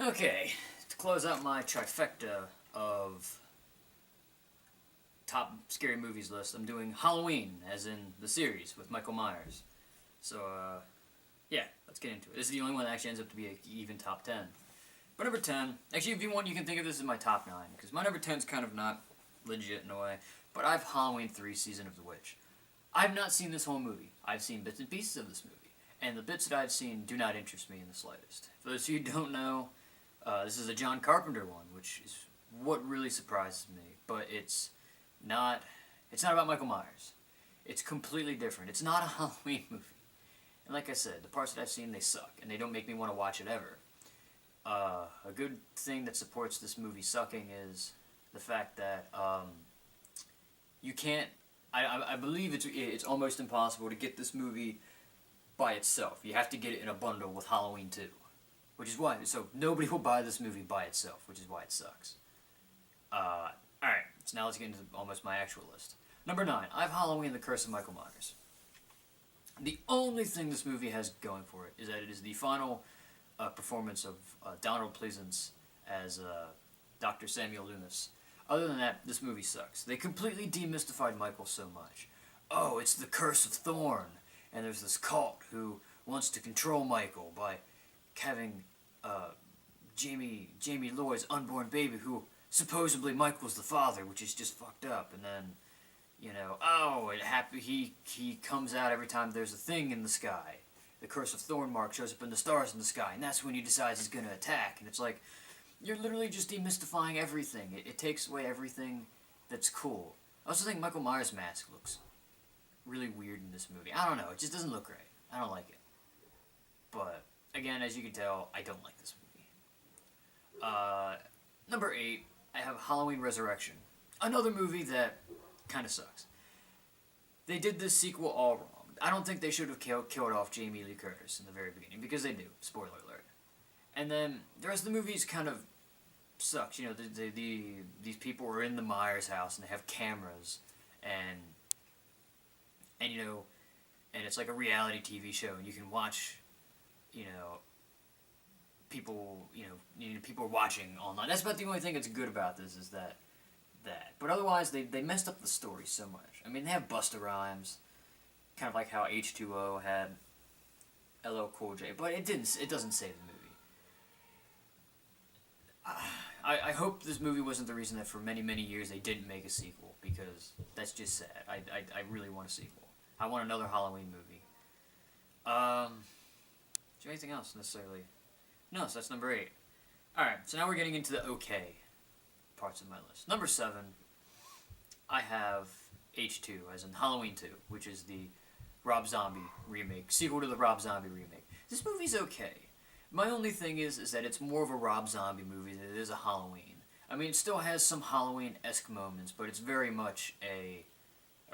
Okay, to close out my trifecta of top scary movies list, I'm doing Halloween, as in the series, with Michael Myers. So, yeah, let's get into it. This is the only one that actually ends up to be an even top 10. But number 10, actually, if you want, you can think of this as my top 9, because my number 10 is kind of not legit in a way, but I have Halloween 3 Season of the Witch. I've not seen this whole movie. I've seen bits and pieces of this movie, and the bits that I've seen do not interest me in the slightest. For those of you who don't know, this is a John Carpenter one, which is what really surprises me, but it's not about Michael Myers. It's completely different. It's not a Halloween movie. And like I said, the parts that I've seen, they suck, and they don't make me want to watch it ever. A good thing that supports this movie sucking is the fact that you can't. I believe it's almost impossible to get this movie by itself. You have to get it in a bundle with Halloween 2, which is why. So nobody will buy this movie by itself, which is why it sucks. All right, so now let's get into almost my actual list. Number 9, I have Halloween: The Curse of Michael Myers. The only thing this movie has going for it is that it is the final performance of Donald Pleasance as Dr. Samuel Loomis. Other than that, this movie sucks. They completely demystified Michael so much. Oh, it's the Curse of Thorn, and there's this cult who wants to control Michael by having Jamie Lloyd's unborn baby, who supposedly Michael's the father, which is just fucked up. And then, he comes out every time there's a thing in the sky. The Curse of Thorn mark shows up in the stars in the sky, and that's when he decides he's going to attack. And it's like, you're literally just demystifying everything. It takes away everything that's cool. I also think Michael Myers' mask looks really weird in this movie. I don't know, it just doesn't look right. I don't like it. But, again, as you can tell, I don't like this movie. Number 8, I have Halloween Resurrection. Another movie that kind of sucks. They did this sequel all wrong. I don't think they should have killed off Jamie Lee Curtis in the very beginning, because they do. Spoiler alert. And then the rest of the movies kind of sucks. You know, these people are in the Myers house and they have cameras, and it's like a reality TV show, and you can watch, people are watching online. That's about the only thing that's good about this is that. But otherwise, they messed up the story so much. I mean, they have Busta Rhymes, kind of like how H2O had LL Cool J, but it doesn't save the movie. I hope this movie wasn't the reason that for many, many years they didn't make a sequel, because that's just sad. I really want a sequel. I want another Halloween movie. Is there anything else necessarily? No, so that's number 8. Alright, so now we're getting into the okay parts of my list. Number 7, I have H2, as in Halloween 2, which is the Rob Zombie remake, sequel to the Rob Zombie remake. This movie's okay. My only thing is that it's more of a Rob Zombie movie than it is a Halloween. I mean, it still has some Halloween-esque moments, but it's very much a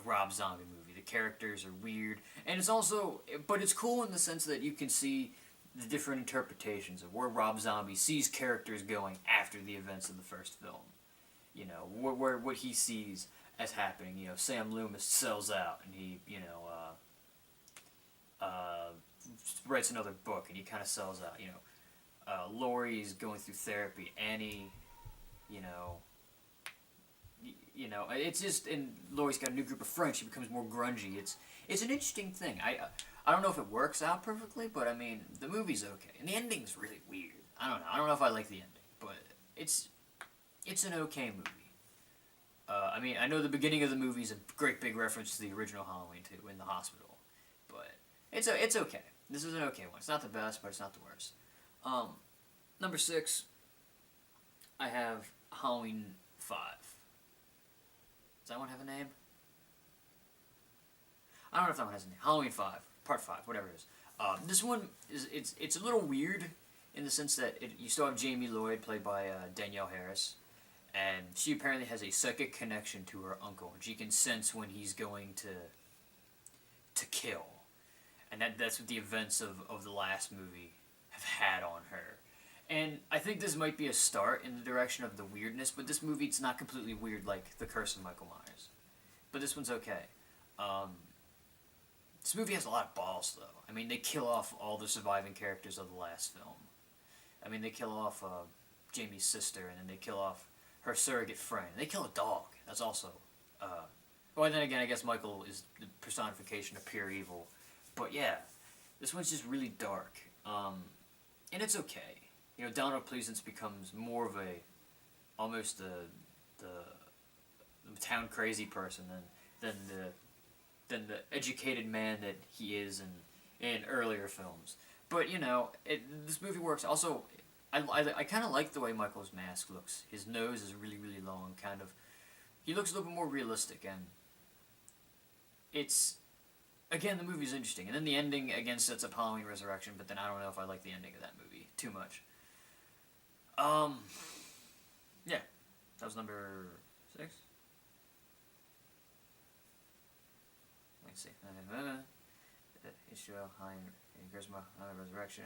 Rob Zombie movie. The characters are weird, and but it's cool in the sense that you can see the different interpretations of where Rob Zombie sees characters going after the events of the first film. What he sees as happening. Sam Loomis sells out, and he, writes another book, and he kind of sells out. Laurie's going through therapy. Annie, it's just, and Laurie's got a new group of friends. She becomes more grungy. It's an interesting thing. I don't know if it works out perfectly, but I mean, the movie's okay, and the ending's really weird. I don't know if I like the ending, but it's an okay movie. I mean, I know the beginning of the movie is a great big reference to the original Halloween 2 in the hospital, but it's okay. This is an okay one. It's not the best, but it's not the worst. Number 6, I have Halloween 5. Does that one have a name? I don't know if that one has a name. Halloween 5, Part 5, whatever it is. This one it's a little weird in the sense that you still have Jamie Lloyd, played by Danielle Harris, and she apparently has a psychic connection to her uncle, and she can sense when he's going to kill. And that's what the events of the last movie have had on her. And I think this might be a start in the direction of the weirdness, but this movie, it's not completely weird like The Curse of Michael Myers. But this one's okay. This movie has a lot of balls, though. I mean, they kill off all the surviving characters of the last film. I mean, they kill off Jamie's sister, and then they kill off her surrogate friend. They kill a dog. That's also. Well, and then again, I guess Michael is the personification of pure evil. But yeah, this one's just really dark. And it's okay. You know, Donald Pleasance becomes more of a, almost the town crazy person than the educated man that he is in earlier films. But you know, this movie works. Also, I kind of like the way Michael's mask looks. His nose is really really long, kind of. He looks a little bit more realistic, and it's again the movie's interesting. And then the ending again sets up Halloween Resurrection, but then I don't know if I like the ending of that movie too much. Yeah, that was number 6. Let's see. H2O, Halloween, Charisma, Halloween Resurrection.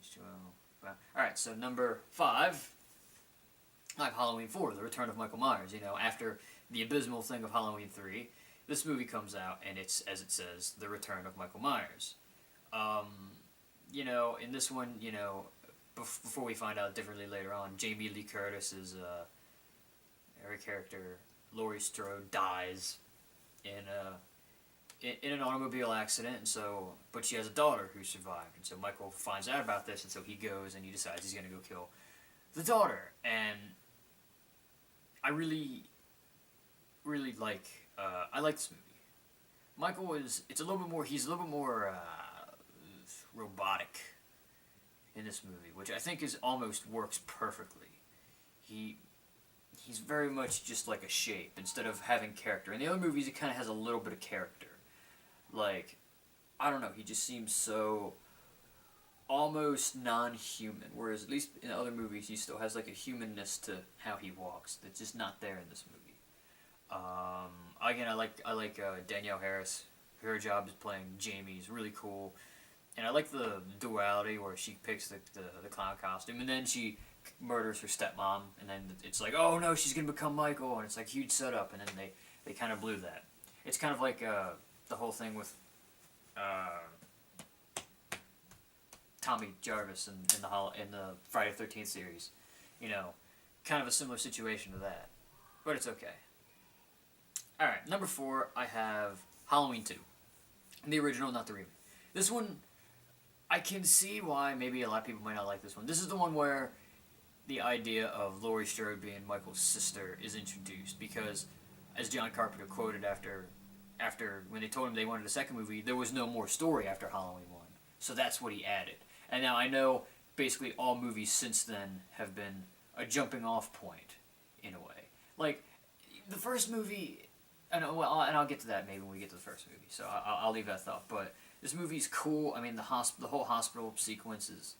H2O. Alright, so number 5, I have Halloween 4, The Return of Michael Myers. You know, after the abysmal thing of Halloween 3, this movie comes out, and it's, as it says, The Return of Michael Myers. You know, in this one, you know, before we find out differently later on, Jamie Lee Curtis's her character, Laurie Strode, dies in an automobile accident, and so, but she has a daughter who survived, and so Michael finds out about this, and so he goes and he decides he's going to go kill the daughter, and I really like, I like this movie. Michael it's a little bit more, he's a little bit more robotic in this movie, which I think almost works perfectly. He's very much just like a shape instead of having character. In the other movies, he kind of has a little bit of character. Like, I don't know, he just seems so almost non-human, whereas at least in other movies he still has like a humanness to how he walks that's just not there in this movie. Again, I like Danielle Harris. Her job is playing Jamie is really cool. And I like the duality where she picks the clown costume, and then she murders her stepmom, and then it's like, oh no, she's going to become Michael, and it's like huge setup, and then they kind of blew that. It's kind of like the whole thing with Tommy Jarvis in the Friday the 13th series. You know, kind of a similar situation to that. But it's okay. Alright, number 4, I have Halloween 2. The original, not the remake. This one, I can see why maybe a lot of people might not like this one. This is the one where the idea of Laurie Strode being Michael's sister is introduced, because, as John Carpenter quoted after when they told him they wanted a second movie, there was no more story after Halloween 1. So that's what he added. And now I know basically all movies since then have been a jumping off point, in a way. Like, the first movie, and I'll get to that maybe when we get to the first movie, so I'll leave that thought, but this movie's cool. I mean, the whole hospital sequence is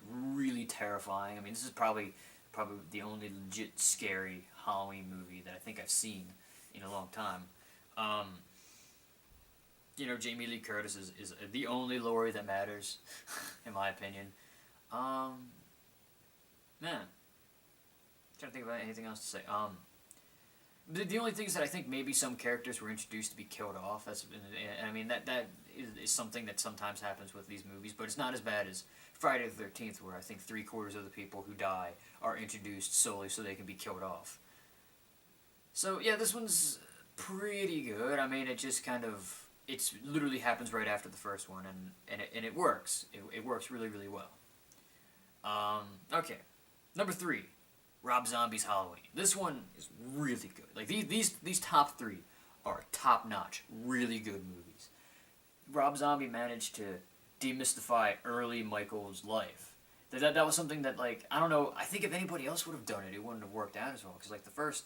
really terrifying. I mean, this is probably the only legit scary Halloween movie that I think I've seen in a long time. You know, Jamie Lee Curtis is the only Laurie that matters, in my opinion. Man, I'm trying to think about anything else to say. The only things that I think maybe some characters were introduced to be killed off. I mean, that is something that sometimes happens with these movies, but it's not as bad as Friday the 13th, where I think 3/4 of the people who die are introduced solely so they can be killed off. So yeah, this one's pretty good. I mean, it just kind of, it's literally happens right after the first one, and it works. It works really, really well. Okay, number 3, Rob Zombie's Halloween. This one is really good. Like, these top 3 are top-notch, really good movies. Rob Zombie managed to demystify early Michael's life. That was something that, like, I don't know, I think if anybody else would have done it, it wouldn't have worked out as well. Because, like, the first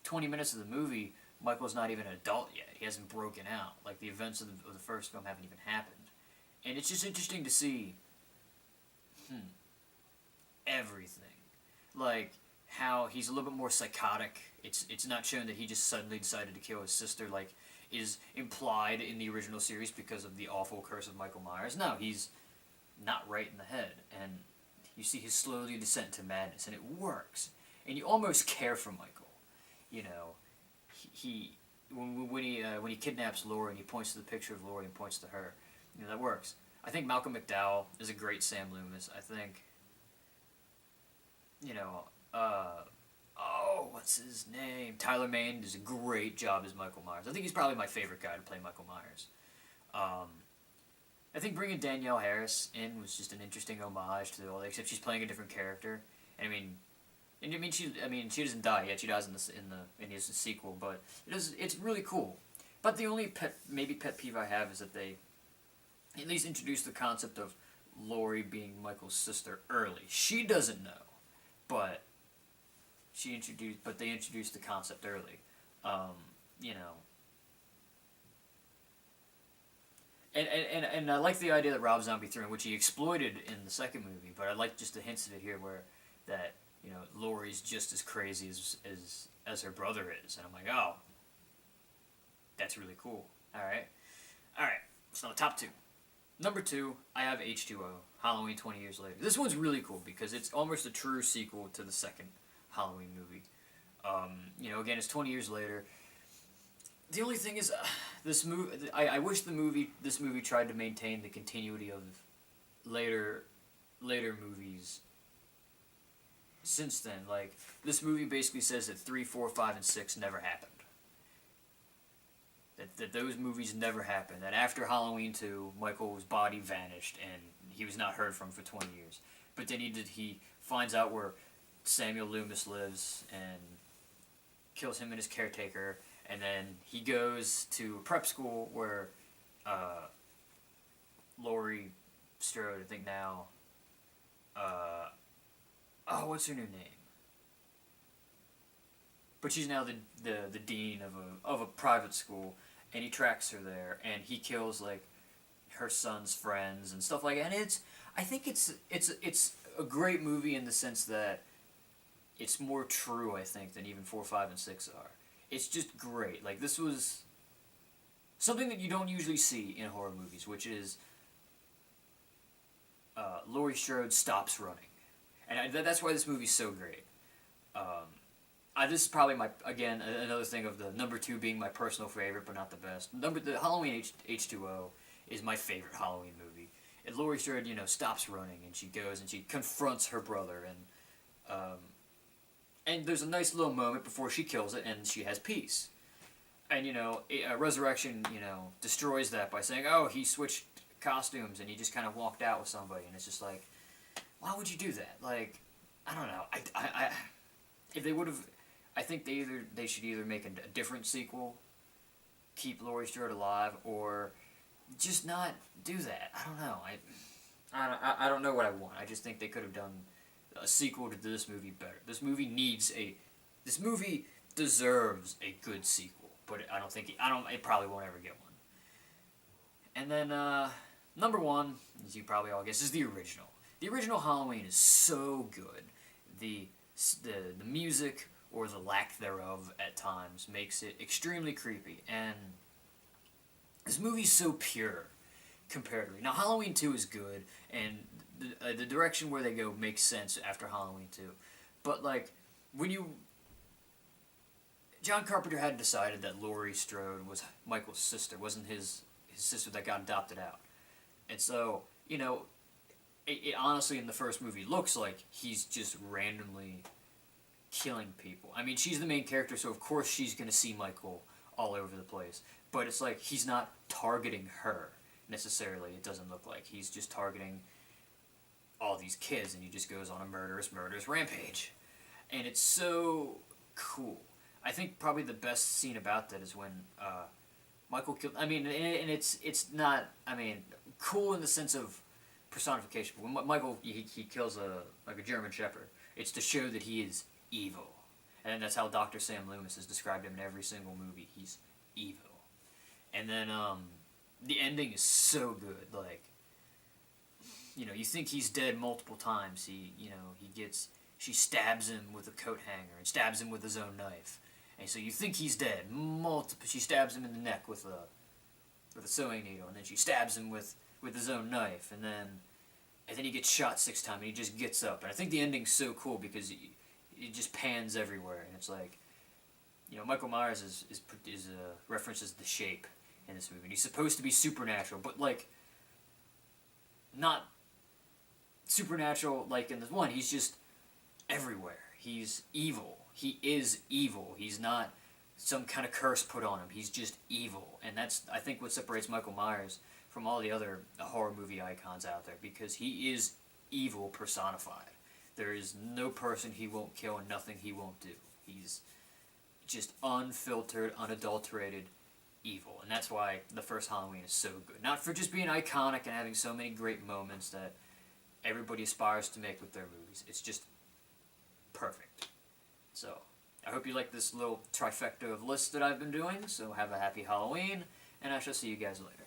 20 minutes of the movie, Michael's not even an adult yet. He hasn't broken out. Like, the events of the first film haven't even happened. And it's just interesting to see everything. Like, how he's a little bit more psychotic. It's not shown that he just suddenly decided to kill his sister, like is implied in the original series because of the awful curse of Michael Myers. No, he's not right in the head, and you see his slowly descent to madness, and it works. And you almost care for Michael. You know, when he kidnaps Laurie and he points to the picture of Laurie and points to her, you know, that works. I think Malcolm McDowell is a great Sam Loomis. I think, you know, what's his name? Tyler Mane does a great job as Michael Myers. I think he's probably my favorite guy to play Michael Myers. I think bringing Danielle Harris in was just an interesting homage to all that, except she's playing a different character. And she doesn't die yet. She dies in his sequel, but it's really cool. But the only pet peeve I have is that they at least introduced the concept of Laurie being Michael's sister early. She doesn't know, but they introduced the concept early. You know. And I like the idea that Rob Zombie threw in, which he exploited in the second movie, but I like just the hints of it here where that, Laurie's just as crazy as her brother is. And I'm like, oh, that's really cool. Alright, so the top two. Number 2, I have H2O, Halloween 20 Years Later. This one's really cool because it's almost a true sequel to the second Halloween movie. Again, it's 20 years later. The only thing is, this movie. I wish this movie tried to maintain the continuity of later movies. Since then, like this movie basically says that 3, 4, 5, and 6 never happened. That those movies never happened. That after Halloween 2, Michael's body vanished and he was not heard from for 20 years. But then he finds out where Samuel Loomis lives and kills him and his caretaker. And then he goes to prep school where Laurie Strode, I think now, what's her new name? But she's now the dean of a private school, and he tracks her there, and he kills like her son's friends and stuff like that. And I think it's a great movie in the sense that it's more true, I think, than even 4, 5, and 6 are. It's just great. Like, this was something that you don't usually see in horror movies, which is Laurie Strode stops running. And that's why this movie's so great. This is probably another thing of the number 2 being my personal favorite, but not the best. The Halloween H2O is my favorite Halloween movie. And Laurie Strode, stops running, and she goes and she confronts her brother, and there's a nice little moment before she kills it, and she has peace. And, Resurrection, destroys that by saying, oh, he switched costumes, and he just kind of walked out with somebody, and it's just like, why would you do that? Like, I don't know. If they would have, I think they should either make a different sequel, keep Laurie Strode alive, or just not do that. I don't know. I don't know what I want. I just think they could have done a sequel to this movie better. This movie deserves a good sequel, but it probably won't ever get one. And then, number 1, as you probably all guess, is the original. The original Halloween is so good. The music, or the lack thereof at times, makes it extremely creepy. And this movie's so pure, comparatively. Now, Halloween 2 is good, and the direction where they go makes sense after Halloween 2. But, like, John Carpenter had decided that Laurie Strode was Michael's sister, wasn't his sister that got adopted out. And so, it honestly, in the first movie, looks like he's just randomly killing people. I mean, she's the main character, so of course she's going to see Michael all over the place. But it's like, he's not targeting her, necessarily, it doesn't look like. He's just targeting all these kids, and he just goes on a murderous rampage. And it's so cool. I think probably the best scene about that is when Michael killed... I mean, and it's not... I mean, cool in the sense of personification. But when Michael, he kills a German Shepherd, it's to show that he is evil. And that's how Dr. Sam Loomis has described him in every single movie. He's evil. And then the ending is so good. Like, you think he's dead multiple times. She stabs him with a coat hanger and stabs him with his own knife. And so you think he's dead. She stabs him in the neck with a sewing needle, and then she stabs him with his own knife, and then he gets shot 6 times, and he just gets up. And I think the ending's so cool because it just pans everywhere, and it's like, Michael Myers is references The Shape in this movie. And he's supposed to be supernatural, but like, not supernatural like in this one. He's just everywhere. He's evil. He is evil. He's not some kind of curse put on him. He's just evil. And that's, I think, what separates Michael Myers from all the other horror movie icons out there, because he is evil personified. There is no person he won't kill and nothing he won't do. He's just unfiltered, unadulterated evil. And that's why the first Halloween is so good. Not for just being iconic and having so many great moments that everybody aspires to make with their movies. It's just perfect. So, I hope you like this little trifecta of lists that I've been doing. So have a happy Halloween, and I shall see you guys later.